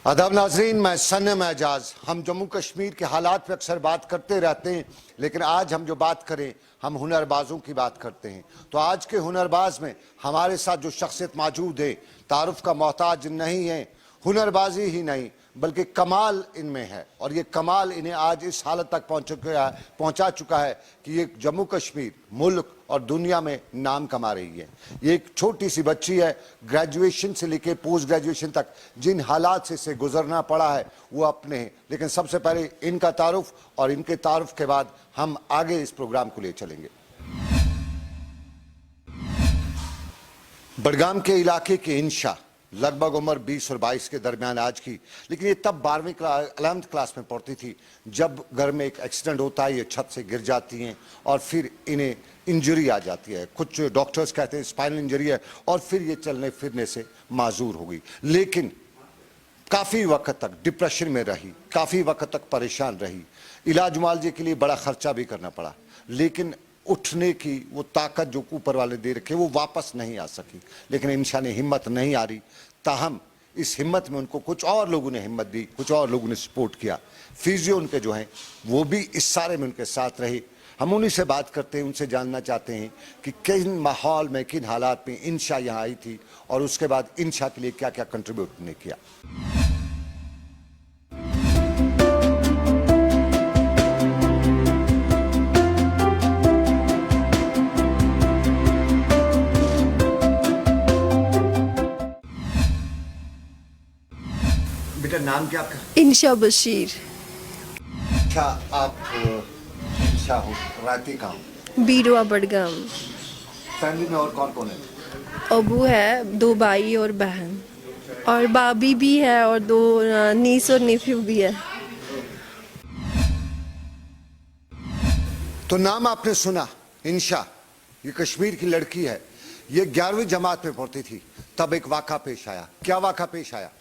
आदाब नाजरीन, मैं सन्नम एजाज। हम जम्मू कश्मीर के हालात पे अक्सर बात करते रहते हैं, लेकिन आज हम जो बात करें हम हुनरबाजों की बात करते हैं। तो आज के हुनरबाज में हमारे साथ जो शख्सियत मौजूद है, तारुफ का मोहताज नहीं है, हुनरबाजी ही नहीं बल्कि कमाल इनमें है, और ये कमाल इन्हें आज इस हालत तक पहुंचा चुका है कि ये जम्मू कश्मीर, मुल्क और दुनिया में नाम कमा रही है। ये एक छोटी सी बच्ची है, ग्रेजुएशन से लेकर पोस्ट ग्रेजुएशन तक जिन हालात से इसे गुजरना पड़ा है वो अपने हैं। लेकिन सबसे पहले इनका तारुफ, और इनके तारुफ के बाद हम आगे इस प्रोग्राम को ले चलेंगे। बडगाम के इलाके के इंशा, लगभग उम्र 20 और 22 के दरमियान आज की, लेकिन ये तब 11वीं क्लास में पढ़ती थी जब घर में एक एक्सीडेंट होता है, ये छत से गिर जाती हैं और फिर इन्हें इंजरी आ जाती है। कुछ डॉक्टर्स कहते हैं स्पाइनल इंजरी है, और फिर ये चलने फिरने से माजूर हो गई। लेकिन काफ़ी वक्त तक डिप्रेशन में रही, काफ़ी वक्त तक परेशान रही, इलाज मुआवजे के लिए बड़ा खर्चा भी करना पड़ा, लेकिन उठने की वो ताकत जो ऊपर वाले दे रखे वो वापस नहीं आ सकी। लेकिन इंशा ने हिम्मत नहीं हारी, ताहम इस हिम्मत में उनको कुछ और लोगों ने हिम्मत दी, कुछ और लोगों ने सपोर्ट किया। फिजियो उनके जो हैं वो भी इस सारे में उनके साथ रहे। हम उन्हीं से बात करते हैं, उनसे जानना चाहते हैं कि किन माहौल में, किन हालात में इंशा यहाँ आई थी, और उसके बाद इंशा के लिए क्या क्या कंट्रीब्यूट ने किया। बेटा नाम क्या आपका? इंशा बशीर। अच्छा, आप इंशा हो, रहती कहाँ हो? बीरवा बडगाम। फैमिली में और कौन कौन है? अबू है, 2 भाई और बहन, और भाभी भी है, और 2 नीस और नेफ्यू भी है। तो नाम आपने सुना, इंशा। ये कश्मीर की लड़की है, ये 11वीं जमात में पढ़ती थी, तब एक वाक़ा पेश आया। क्या वाक़ा पेश आया?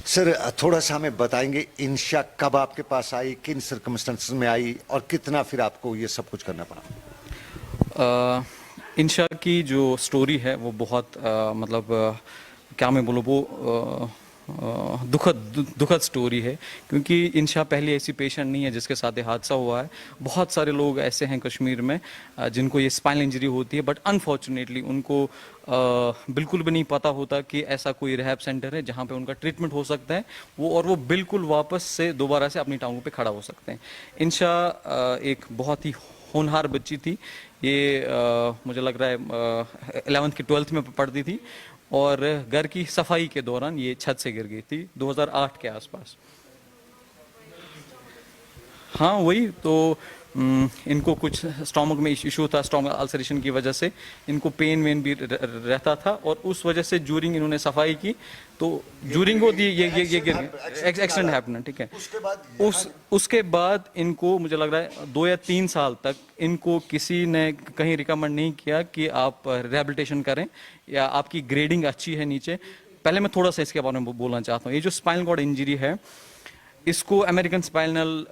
सर, थोड़ा सा हमें बताएंगे इंशा कब आपके पास आई, किन सर्कमस्टेंसेस में आई, और कितना फिर आपको ये सब कुछ करना पड़ा? इंशा की जो स्टोरी है वो बहुत क्या मैं बोलूँ, वो दुखद स्टोरी है, क्योंकि इंशा पहली ऐसी पेशेंट नहीं है जिसके साथ ये हादसा हुआ है। बहुत सारे लोग ऐसे हैं कश्मीर में जिनको ये स्पाइनल इंजरी होती है, बट अनफॉर्चुनेटली उनको बिल्कुल भी नहीं पता होता कि ऐसा कोई रिहैब सेंटर है जहाँ पे उनका ट्रीटमेंट हो सकता है, और वो बिल्कुल वापस से दोबारा से अपनी टांगों पे खड़ा हो सकते हैं। इंशा एक बहुत ही होनहार बच्ची थी। ये मुझे लग रहा है 11th की 12th में पढ़ती थी, और घर की सफाई के दौरान ये छत से गिर गई थी 2008 के आसपास। हाँ वही तो, इनको कुछ स्टोमक में इशू था, स्टोमक अल्सरेशन की वजह से इनको पेन वेन भी रहता था, और उस वजह से ज्यूरिंग इन्होंने सफाई की तो ज्यूरिंग होती है ये एक्सीडेंट हैपन, ठीक है। उसके बाद इनको मुझे लग रहा है 2 या 3 साल तक इनको किसी ने कहीं रिकमेंड नहीं किया कि आप रिहेबिलिटेशन करें या आपकी ग्रेडिंग अच्छी है नीचे। पहले मैं थोड़ा सा इसके बारे में बोलना चाहता हूँ। ये जो स्पाइनल कॉर्ड इंजरी है, इसको American spinal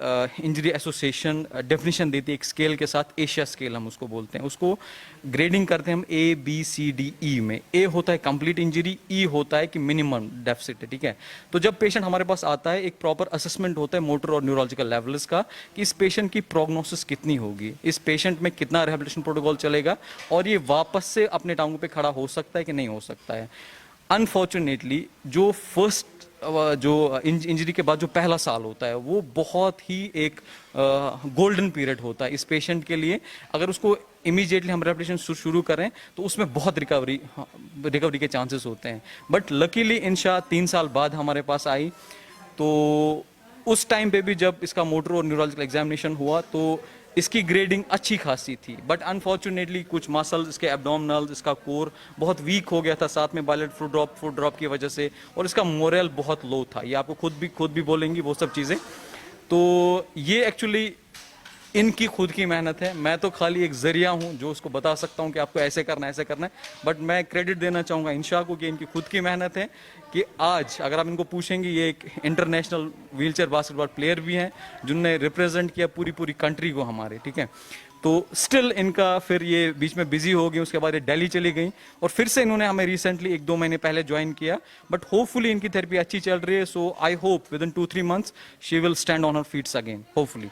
injury association definition देती है एक स्केल के साथ, एशिया स्केल हम उसको बोलते हैं। उसको ग्रेडिंग करते हैं हम ABCDE में। ए होता है कंप्लीट इंजरी, ई होता है कि मिनिमम डेफिसिट है, ठीक है। तो जब पेशेंट हमारे पास आता है, एक प्रॉपर असेसमेंट होता है मोटर और न्यूरोलॉजिकल लेवल्स का कि इस पेशेंट की प्रोग्नोसिस कितनी होगी, इस पेशेंट में कितना रिहेबिलिटेशन प्रोटोकॉल चलेगा, और ये वापस से अपने टांगों पर खड़ा हो सकता है कि नहीं हो सकता है। अनफॉर्चुनेटली जो फर्स्ट इंजरी के बाद जो पहला साल होता है वो बहुत ही एक गोल्डन पीरियड होता है इस पेशेंट के लिए। अगर उसको इमीडिएटली हम रिहेबिलिटेशन शुरू करें तो उसमें बहुत रिकवरी के चांसेस होते हैं। बट लकीली इंशा 3 साल बाद हमारे पास आई, तो उस टाइम पे भी जब इसका मोटर और न्यूरोलॉजिकल एग्जामिनेशन हुआ तो इसकी ग्रेडिंग अच्छी खासी थी, बट अनफॉर्चुनेटली कुछ मसल्स, इसके एब्डोमिनल, इसका कोर बहुत वीक हो गया था, साथ में बायलेट फुट ड्रॉप की वजह से, और इसका मोरल बहुत लो था। ये आपको खुद भी बोलेंगी वो सब चीज़ें। तो ये एक्चुअली इनकी खुद की मेहनत है, मैं तो खाली एक जरिया हूं जो उसको बता सकता हूं कि आपको ऐसे करना है, ऐसे करना है। बट मैं क्रेडिट देना चाहूंगा इंशा को कि इनकी खुद की मेहनत है कि आज अगर आप इनको पूछेंगे, ये एक इंटरनेशनल व्हीलचेयर बास्केटबॉल प्लेयर भी हैं जिनने रिप्रेजेंट किया पूरी पूरी कंट्री को हमारे, ठीक है। तो स्टिल इनका फिर ये बीच में बिजी हो गई, उसके बाद ये दिल्ली चली गई और फिर से इन्होंने हमें रिसेंटली 1-2 महीने पहले ज्वाइन किया। बट होपफुली इनकी थेरेपी अच्छी चल रही है, so I hope within 2-3 months she will stand on her feets again, hopefully.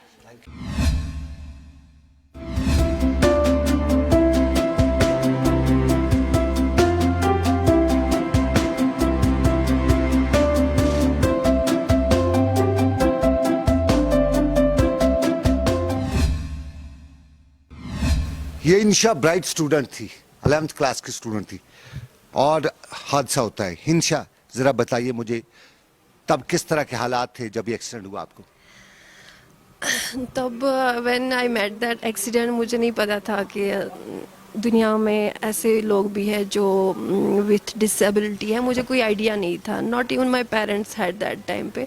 ये इंशा ब्राइट स्टूडेंट थी, 11th क्लास की स्टूडेंट थी और हादसा होता है। इंशा जरा बताइए मुझे तब किस तरह के हालात थे जब ये एक्सीडेंट हुआ आपको? तब when I met that accident, मुझे नहीं पता था कि दुनिया में ऐसे लोग भी हैं जो विथ डिसेबिलिटी है। मुझे कोई आइडिया नहीं था, not even my parents had that time पे।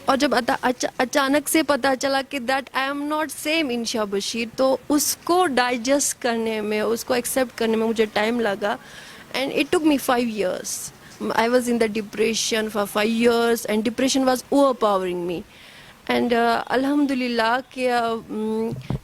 और जब अचानक से पता चला कि that I am not same Insha Bashir, तो उसको डाइजेस्ट करने में, उसको एक्सेप्ट करने में मुझे टाइम लगा। And it took me 5 years. I was in the depression for 5 years and depression was overpowering me. And अल्हम्दुलिल्लाह कि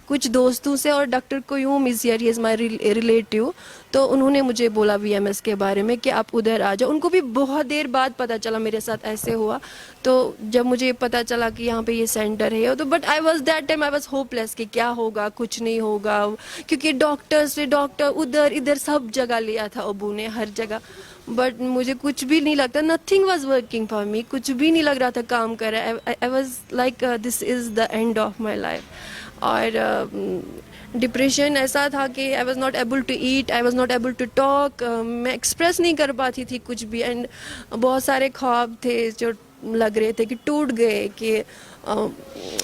कुछ दोस्तों से और doctor Qayyum is here, he is my relative, तो उन्होंने मुझे बोला VMS के बारे में कि आप उधर आ जाओ। उनको भी बहुत देर बाद पता चला मेरे साथ ऐसे हुआ। तो जब मुझे पता चला कि यहाँ पे ये सेंटर है, तो but I was that time I was hopeless कि क्या होगा, कुछ नहीं होगा, क्योंकि डॉक्टर उधर इधर सब जगह लिया था अबू ने, हर जगह। बट मुझे कुछ भी नहीं लगता, nothing was working for me, कुछ भी नहीं लग रहा था काम कर रहा है। I was like this is the end of my life. और डिप्रेशन ऐसा था कि I was not able to eat, I was not able to talk, मैं एक्सप्रेस नहीं कर पाती थी कुछ भी। एंड बहुत सारे ख्वाब थे जो लग रहे थे कि टूट गए, कि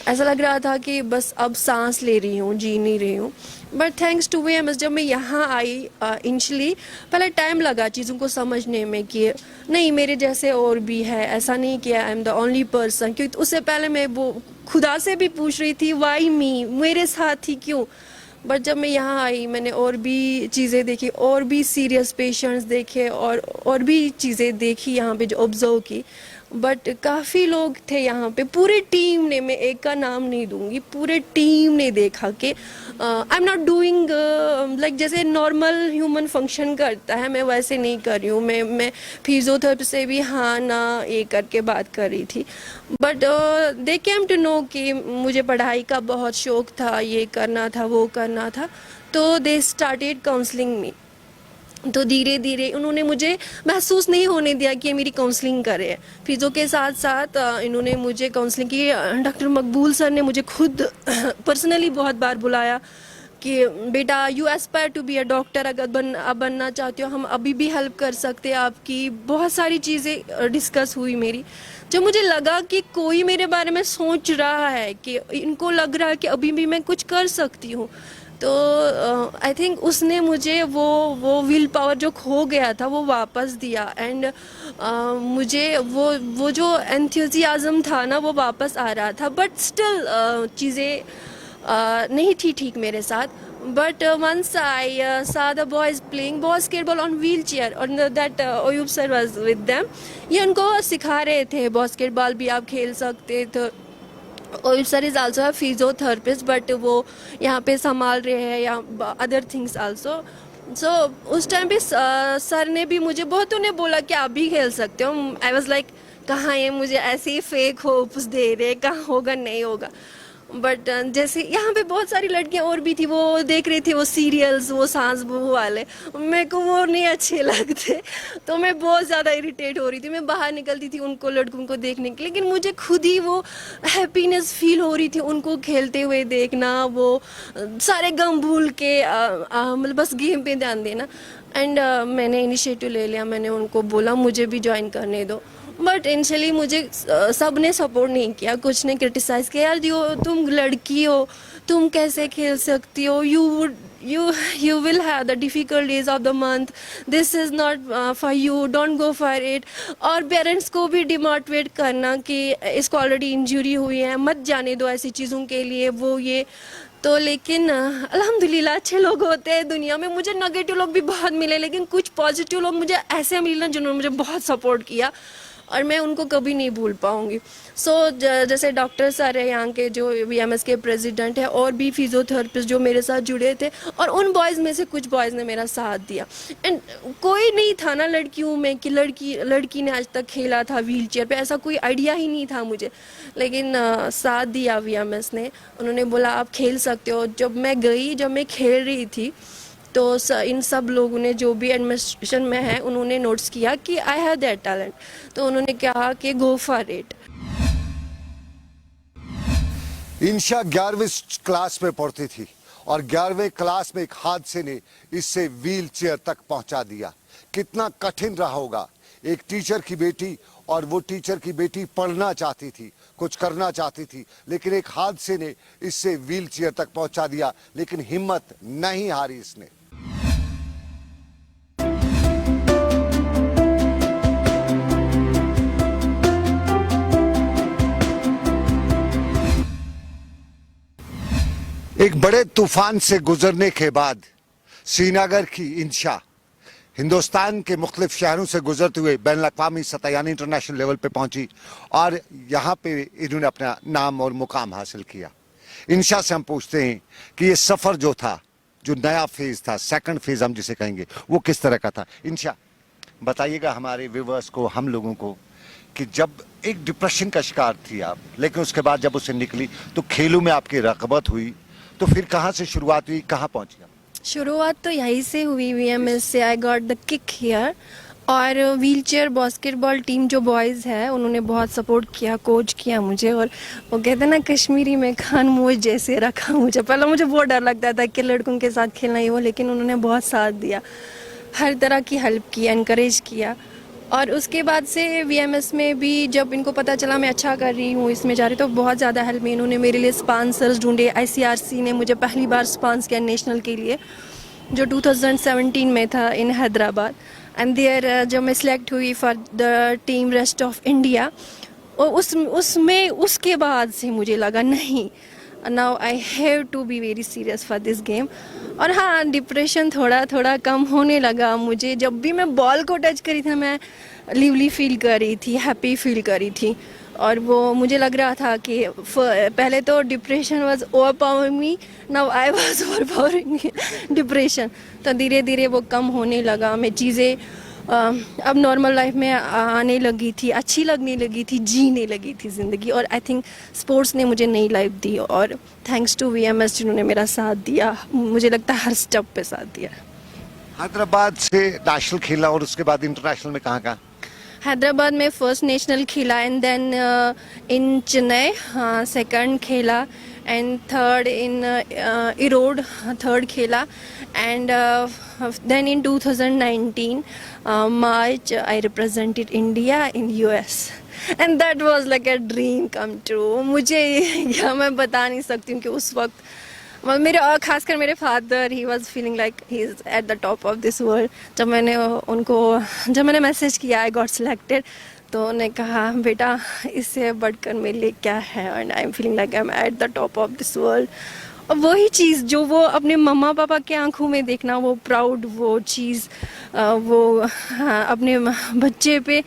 ऐसा लग रहा था कि बस अब सांस ले रही हूँ, जी नहीं रही हूँ। बट थैंक्स टू VMS, जब मैं यहाँ आई इनिशली पहले टाइम लगा चीज़ों को समझने में कि नहीं मेरे जैसे और भी है, ऐसा नहीं कि I am the only person. क्योंकि उससे पहले मैं वो खुदा से भी पूछ रही थी वाई मी, मेरे साथ ही क्यों। बट जब मैं यहाँ आई मैंने और भी चीज़ें देखी, और भी सीरियस पेशेंट्स देखे और भी चीज़ें देखी यहाँ पे जो ऑब्जर्व की। बट काफ़ी लोग थे यहाँ पे, पूरी टीम ने, मैं एक का नाम नहीं दूंगी, पूरे टीम ने देखा कि आई एम नॉट डूइंग लाइक जैसे नॉर्मल ह्यूमन फंक्शन करता है, मैं वैसे नहीं कर रही हूँ। मैं फिजियोथेरेपी से भी हाँ ना ये करके बात कर रही थी। But they came to know कि मुझे पढ़ाई का बहुत शौक था, ये करना था, वो करना था, तो दे स्टार्टेड काउंसलिंग मी। तो धीरे धीरे उन्होंने मुझे महसूस नहीं होने दिया कि ये मेरी काउंसलिंग करे। फिज़ो के साथ साथ इन्होंने मुझे काउंसलिंग की। डॉक्टर मकबूल सर ने मुझे खुद पर्सनली बहुत बार बुलाया कि बेटा you aspire to be a doctor, अगर बनना चाहते हो हम अभी भी हेल्प कर सकते हैं आपकी। बहुत सारी चीज़ें डिस्कस हुई मेरी। जब मुझे लगा कि कोई मेरे बारे में सोच रहा है, कि इनको लग रहा है कि अभी भी मैं कुछ कर सकती हूँ, तो आई थिंक उसने मुझे वो विल पावर जो खो गया था वो वापस दिया। एंड मुझे वो जो एंथुजियाज्म था ना वो वापस आ रहा था। बट स्टिल चीज़ें नहीं थी ठीक मेरे साथ। But once I saw the boys playing basketball on wheelchair, and that Oyub sir was with them. ये उनको सिखा रहे थे बास्केटबॉल भी आप खेल सकते थे। Oyub sir is also a physiotherapist, but वो यहाँ पे संभाल रहे हैं या अदर थिंग्स आल्सो। सो उस टाइम पे सर ने भी मुझे बहुतों ने बोला कि आप भी खेल सकते हो। आई वॉज लाइक कहाँ ये मुझे ऐसे ही फेक होप्स दे रहे, कहाँ होगा नहीं होगा। बट जैसे यहाँ पे बहुत सारी लड़कियाँ और भी थी, वो देख रही थी वो सीरियल्स, वो सांस बहू वाले, मेरे को वो नहीं अच्छे लगते। तो मैं बहुत ज़्यादा इरिटेट हो रही थी। मैं बाहर निकलती थी उनको लड़कों को देखने के लिए, लेकिन मुझे खुद ही वो हैप्पीनेस फील हो रही थी उनको खेलते हुए देखना, वो सारे गम भूल के मतलब बस गेम पे ध्यान देना। एंड मैंने इनिशिएटिव ले लिया, मैंने उनको बोला मुझे भी ज्वाइन करने दो। बट इनिशियली मुझे सब ने सपोर्ट नहीं किया, कुछ ने क्रिटिसाइज़ किया, यार तुम लड़की हो, तुम कैसे खेल सकती हो, you will have the difficult days of the month, this is not for you, don't go for it। और पेरेंट्स को भी डिमोटिवेट करना कि इसको ऑलरेडी इंजरी हुई है, मत जाने दो ऐसी चीज़ों के लिए, वो ये। तो लेकिन अल्हम्दुलिल्लाह अच्छे लोग होते हैं दुनिया में। मुझे नेगेटिव लोग भी बहुत मिले, लेकिन कुछ पॉजिटिव लोग मुझे ऐसे मिले जिन्होंने मुझे बहुत सपोर्ट किया और मैं उनको कभी नहीं भूल पाऊंगी। सो जैसे डॉक्टर सर है यहाँ के जो वीएमएस के प्रेसिडेंट है, और भी फिजियोथेरेपिस्ट जो मेरे साथ जुड़े थे, और उन बॉयज़ में से कुछ बॉयज़ ने मेरा साथ दिया। एंड कोई नहीं था ना लड़कियों में कि लड़की ने आज तक खेला था व्हील चेयर पर, ऐसा कोई आइडिया ही नहीं था मुझे। लेकिन साथ दिया वीएमएस ने, उन्होंने बोला आप खेल सकते हो। जब मैं खेल रही थी तो इन सब लोगों ने जो भी एडमिनिस्ट्रेशन में है उन्होंने नोट्स किया कि आई हैव दैट टैलेंट, तो उन्होंने कहा कि गो फॉर इट। इंशा 11वीं क्लास में पढ़ती थी और 11वीं क्लास में एक हादसे ने इससे व्हील चेयर तक पहुंचा दिया। कितना कठिन रहा होगा। एक टीचर की बेटी, और वो टीचर की बेटी पढ़ना चाहती थी, कुछ करना चाहती थी, लेकिन एक हादसे ने इससे व्हील चेयर तक पहुंचा दिया। लेकिन हिम्मत नहीं हारी इसने। एक बड़े तूफान से गुजरने के बाद श्रीनगर की इंशा हिंदुस्तान के मुख्तलिफ शहरों से गुजरते हुए बैनुल अक़वामी सतह यानी इंटरनेशनल लेवल पे पहुंची और यहाँ पे इन्होंने अपना नाम और मुकाम हासिल किया। इंशा से हम पूछते हैं कि ये सफ़र जो था, जो नया फेज़ था, सेकंड फेज़ हम जिसे कहेंगे, वो किस तरह का था। इंशा बताइएगा हमारे व्यूअर्स को, हम लोगों को, कि जब एक डिप्रेशन का शिकार थी आप, लेकिन उसके बाद जब उससे निकली तो खेलों में आपकी रग़बत हुई, तो फिर कहाँ से शुरुआत हुई, कहाँ पहुँची आप? शुरुआत तो यहीं से हुई, वीएमएस से। I got the kick here. और व्हील चेयर बास्केटबॉल टीम जो बॉयज़ है उन्होंने बहुत सपोर्ट किया, कोच किया मुझे। और वो कहते हैं ना कश्मीरी में खान मुझ जैसे रखा मुझे। पहले मुझे बहुत डर लगता था कि लड़कों के साथ खेलना ही वो, लेकिन उन्होंने बहुत साथ दिया, हर तरह की हेल्प की, एनकरेज किया। और उसके बाद से वीएमएस में भी जब इनको पता चला मैं अच्छा कर रही हूँ, इसमें जा रही, तो बहुत ज़्यादा हेल्प में इन्होंने मेरे लिए स्पॉन्सर्स ढूंढे। आईसीआरसी ने मुझे पहली बार स्पॉन्स किया नेशनल के लिए, जो 2017 में था इन हैदराबाद। एंड देयर जब मैं सिलेक्ट हुई for the team rest of India, और उसमें उसके बाद से मुझे लगा नहीं, now I have to be very serious for this game. और हाँ, डिप्रेशन थोड़ा थोड़ा कम होने लगा मुझे। जब भी मैं बॉल को टच करी था मैं लिवली फील कर रही थी, हैप्पी फील कर रही थी। और वो मुझे लग रहा था कि पहले तो depression was overpowering me, now I was overpowering depression. तो धीरे धीरे वो कम होने लगा। मैं चीज़ें अब नॉर्मल लाइफ में आने लगी थी, अच्छी लगने लगी थी, जीने लगी थी ज़िंदगी। और आई थिंक स्पोर्ट्स ने मुझे नई लाइफ दी, और थैंक्स टू वीएमएस जिन्होंने मेरा साथ दिया। मुझे लगता है हर स्टेप पे साथ दिया। हैदराबाद से नेशनल खेला और उसके बाद इंटरनेशनल में कहाँ कहाँ? हैदराबाद में फर्स्ट नेशनल खेला, and then in Chennai second खेला, and third in Erode third खेला, and then in 2019 March I represented India in US, and that was like a dream come true। मुझे या मैं बता नहीं सकती हूँ कि उस वक्त मेरे, और खासकर मेरे father, he was feeling like he is at the top of this world. जब मैंने मैसेज किया आई गॉट सिलेक्टेड, तो उन्होंने कहा बेटा इससे बढ़कर मेरे लिए क्या है, and I am feeling like I am at the top of this world. और वही चीज़ जो वो अपने मम्मा पापा के आंखों में देखना, वो प्राउड, वो चीज़, वो हाँ, अपने बच्चे पे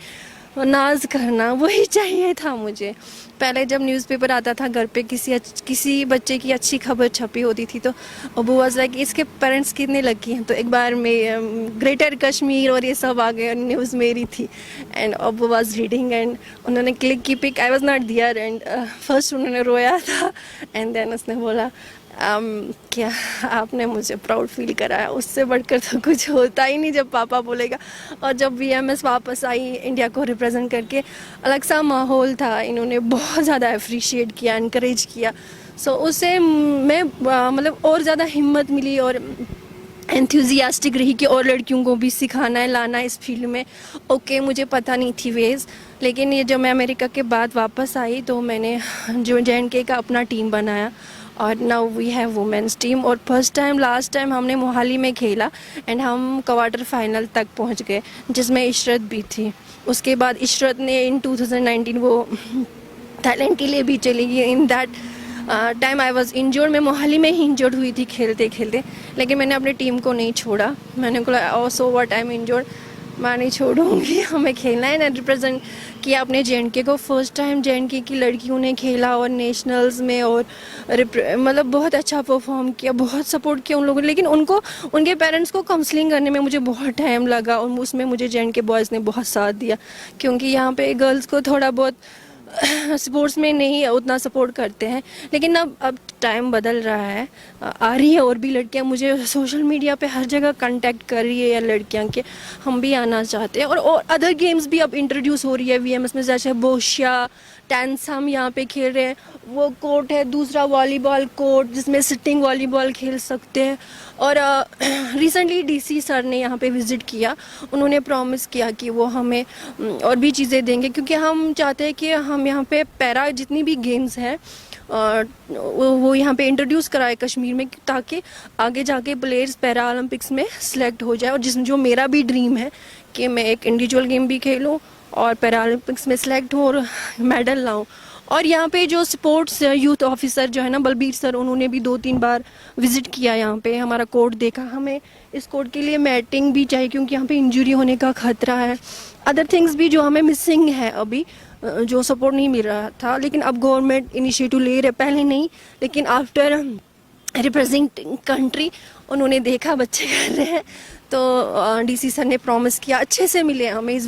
नाज करना, वही चाहिए था मुझे। पहले जब न्यूज़पेपर आता था घर पे, किसी बच्चे की अच्छी खबर छपी होती थी, तो अबू वाज लाइक इसके पेरेंट्स कितने लकी हैं। तो एक बार में ग्रेटर कश्मीर और ये सब आ गए, न्यूज़ मेरी थी, and Abu was reading, and उन्होंने क्लिक की pic, I was not there, and first उन्होंने रोया था, एंड देन उसने बोला क्या आपने मुझे प्राउड फील कराया। उससे बढ़कर तो कुछ होता ही नहीं जब पापा बोलेगा। और जब वीएमएस वापस आई इंडिया को रिप्रेजेंट करके, अलग सा माहौल था, इन्होंने बहुत ज़्यादा अप्रिशिएट किया, इनकरेज किया। सो उससे मैं मतलब और ज़्यादा हिम्मत मिली और एंथुजियास्टिक रही कि और लड़कियों को भी सिखाना है, लाना है इस फील्ड में। ओके, मुझे पता नहीं थी वेज, लेकिन ये जब मैं अमेरिका के बाद वापस आई तो मैंने जो JNK का अपना टीम बनाया, और now we have women's team. और फर्स्ट टाइम, लास्ट टाइम हमने मोहाली में खेला, एंड हम क्वार्टर फाइनल तक पहुंच गए, जिसमें इशरत भी थी। उसके बाद इशरत ने इन 2019 वो थाईलैंड के लिए भी चली गई। In that time I was injured, मैं मोहाली में ही इंजर्ड हुई थी खेलते खेलते, लेकिन मैंने अपनी टीम को नहीं छोड़ा। मैंने बोला so what, I am injured, मैं नहीं छोड़ूंगी, हमें खेलना है ना। रिप्रेजेंट किया अपने जे.एंड.के को, फर्स्ट टाइम जे.एंड.के की लड़कियों ने खेला और नेशनल्स में, और मतलब बहुत अच्छा परफॉर्म किया, बहुत सपोर्ट किया उन लोगों ने। लेकिन उनको, उनके पेरेंट्स को काउंसलिंग करने में मुझे बहुत टाइम लगा, और उसमें मुझे जे.एंड.के बॉयज़ ने बहुत साथ दिया, क्योंकि यहाँ पे गर्ल्स को थोड़ा बहुत स्पोर्ट्स में नहीं उतना सपोर्ट करते हैं। लेकिन अब टाइम बदल रहा है, आ रही है और भी लड़कियां, मुझे सोशल मीडिया पे हर जगह कांटेक्ट कर रही है या लड़कियां के हम भी आना चाहते हैं। और अदर गेम्स भी अब इंट्रोड्यूस हो रही है वीएमएस में, जैसे बोशिया, टेंस हम यहाँ पे खेल रहे हैं, वो कोर्ट है, दूसरा वॉलीबॉल कोर्ट जिसमें सिटिंग वॉलीबॉल खेल सकते हैं। और रिसेंटली डीसी सर ने यहाँ पे विज़िट किया, उन्होंने प्रॉमिस किया कि वो हमें और भी चीज़ें देंगे, क्योंकि हम चाहते हैं कि हम यहाँ पे पैरा जितनी भी गेम्स हैं वो यहाँ पे इंट्रोड्यूस कराए कश्मीर में, ताकि आगे जाके प्लेयर्स पैरा ओलंपिक्स में सिलेक्ट हो जाए। और जो मेरा भी ड्रीम है कि मैं एक इंडिविजुअल गेम भी खेलूँ और पैरा ओलंपिक्स में सिलेक्ट हूँ और मेडल लाऊँ। और यहाँ पे जो स्पोर्ट्स यूथ ऑफिसर जो है ना, बलबीर सर, उन्होंने भी 2-3 बार विजिट किया यहाँ पे, हमारा कोर्ट देखा। हमें इस कोर्ट के लिए मैटिंग भी चाहिए, क्योंकि यहाँ पे इंजरी होने का खतरा है। अदर थिंग्स भी जो हमें मिसिंग है अभी, जो सपोर्ट नहीं मिल रहा था, लेकिन अब गवर्नमेंट इनिशिएटिव ले रहे, पहले नहीं, लेकिन आफ्टर रिप्रेजेंटिंग कंट्री उन्होंने देखा बच्चे कर रहे हैं, तो डीसी सर ने प्रॉमिस किया अच्छे से मिले हमें इस